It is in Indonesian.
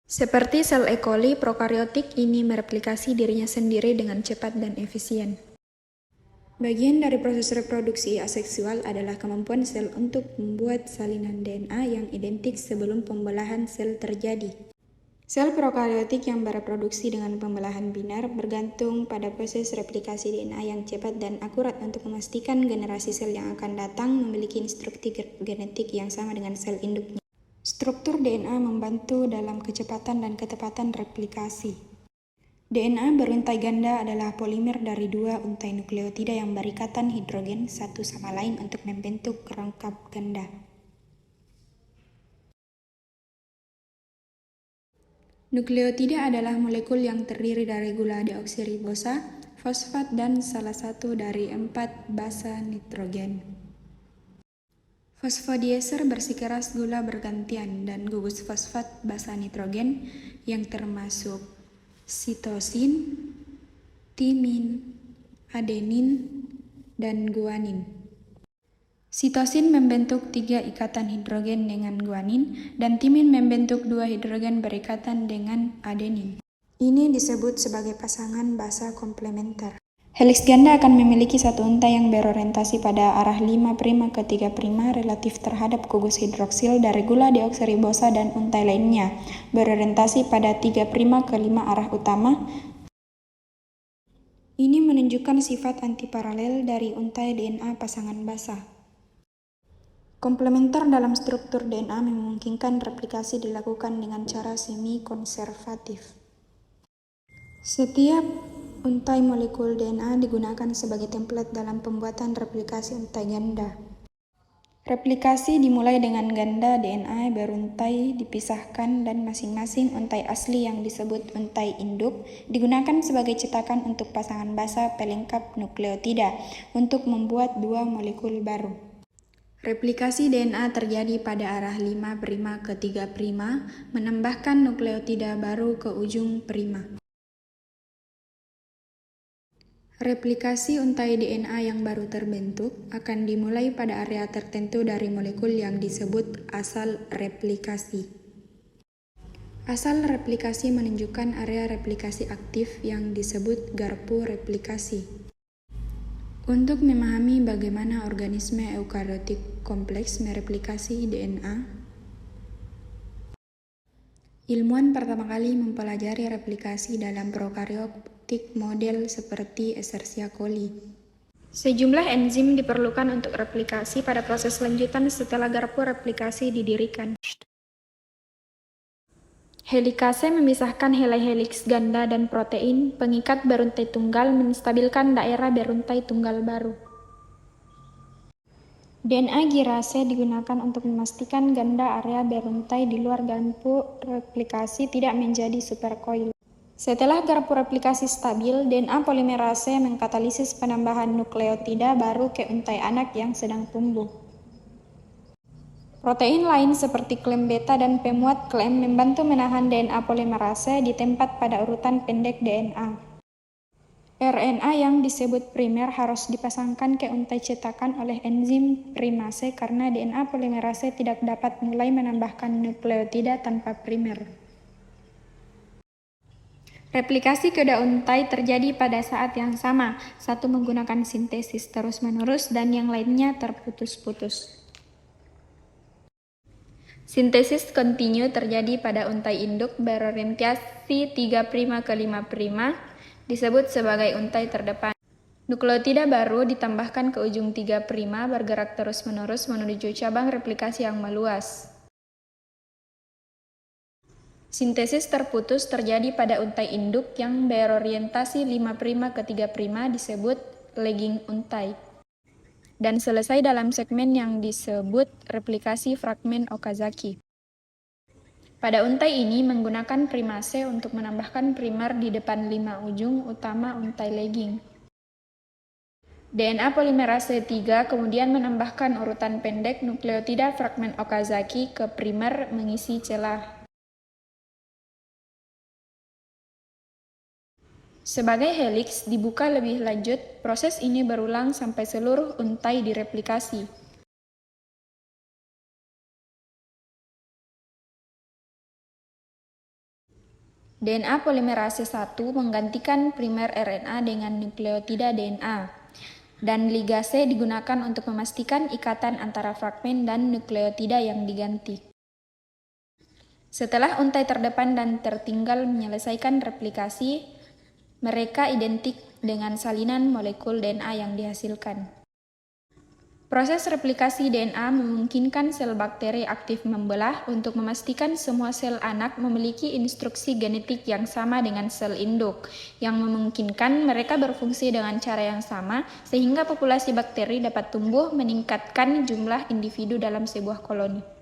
Seperti sel E. coli, prokariotik ini mereplikasi dirinya sendiri dengan cepat dan efisien. Bagian dari proses reproduksi aseksual adalah kemampuan sel untuk membuat salinan DNA yang identik sebelum pembelahan sel terjadi. Sel prokariotik yang bereproduksi dengan pembelahan binar bergantung pada proses replikasi DNA yang cepat dan akurat untuk memastikan generasi sel yang akan datang memiliki instruktur genetik yang sama dengan sel induknya. Struktur DNA membantu dalam kecepatan dan ketepatan replikasi. DNA beruntai ganda adalah polimer dari dua untai nukleotida yang berikatan hidrogen satu sama lain untuk membentuk rangkap ganda. Nukleotida adalah molekul yang terdiri dari gula deoksiribosa, fosfat, dan salah satu dari 4 basa nitrogen. Fosfodieser bersikeras gula bergantian dan gugus fosfat basa nitrogen yang termasuk sitosin, timin, adenin, dan guanin. Sitosin membentuk 3 ikatan hidrogen dengan guanin dan timin membentuk 2 hidrogen berikatan dengan adenin. Ini disebut sebagai pasangan basa komplementer. Heliks ganda akan memiliki satu untai yang berorientasi pada arah 5' ke 3' relatif terhadap gugus hidroksil dari gula deoksiribosa dan untai lainnya berorientasi pada 3' ke 5 arah utama. Ini menunjukkan sifat antiparalel dari untai DNA pasangan basa. Komplementer dalam struktur DNA memungkinkan replikasi dilakukan dengan cara semi-konservatif. Setiap untai molekul DNA digunakan sebagai template dalam pembuatan replikasi untai ganda. Replikasi dimulai dengan ganda DNA beruntai dipisahkan dan masing-masing untai asli yang disebut untai induk digunakan sebagai cetakan untuk pasangan basa pelengkap nukleotida untuk membuat 2 molekul baru. Replikasi DNA terjadi pada arah 5' ke 3' menambahkan nukleotida baru ke ujung prima. Replikasi untai DNA yang baru terbentuk akan dimulai pada area tertentu dari molekul yang disebut asal replikasi. Asal replikasi menunjukkan area replikasi aktif yang disebut garpu replikasi. Untuk memahami bagaimana organisme eukariotik kompleks mereplikasi DNA, ilmuwan pertama kali mempelajari replikasi dalam prokariotik model seperti Escherichia coli. Sejumlah enzim diperlukan untuk replikasi pada proses lanjutan setelah garpu replikasi didirikan. Helikase memisahkan helai heliks ganda dan protein pengikat beruntai tunggal menstabilkan daerah beruntai tunggal baru. DNA girase digunakan untuk memastikan ganda area beruntai di luar garpu replikasi tidak menjadi supercoil. Setelah garpu replikasi stabil, DNA polimerase mengkatalisis penambahan nukleotida baru ke untai anak yang sedang tumbuh. Protein lain seperti klem beta dan pemuat klem membantu menahan DNA polimerase di tempat pada urutan pendek DNA. RNA yang disebut primer harus dipasangkan ke untai cetakan oleh enzim primase karena DNA polimerase tidak dapat mulai menambahkan nukleotida tanpa primer. Replikasi kedua untai terjadi pada saat yang sama, satu menggunakan sintesis terus-menerus dan yang lainnya terputus-putus. Sintesis kontinu terjadi pada untai induk berorientasi 3' ke 5', disebut sebagai untai terdepan. Nukleotida baru ditambahkan ke ujung 3' bergerak terus-menerus menuju cabang replikasi yang meluas. Sintesis terputus terjadi pada untai induk yang berorientasi 5' ke 3' disebut lagging untai dan selesai dalam segmen yang disebut replikasi fragmen Okazaki. Pada untai ini menggunakan primase untuk menambahkan primer di depan 5 ujung utama untai lagging. DNA polimerase 3 kemudian menambahkan urutan pendek nukleotida fragmen Okazaki ke primer mengisi celah. Sebagai heliks dibuka lebih lanjut, proses ini berulang sampai seluruh untai direplikasi. DNA polimerase 1 menggantikan primer RNA dengan nukleotida DNA, dan ligase digunakan untuk memastikan ikatan antara fragmen dan nukleotida yang diganti. Setelah untai terdepan dan tertinggal menyelesaikan replikasi, mereka identik dengan salinan molekul DNA yang dihasilkan. Proses replikasi DNA memungkinkan sel bakteri aktif membelah untuk memastikan semua sel anak memiliki instruksi genetik yang sama dengan sel induk, yang memungkinkan mereka berfungsi dengan cara yang sama sehingga populasi bakteri dapat tumbuh meningkatkan jumlah individu dalam sebuah koloni.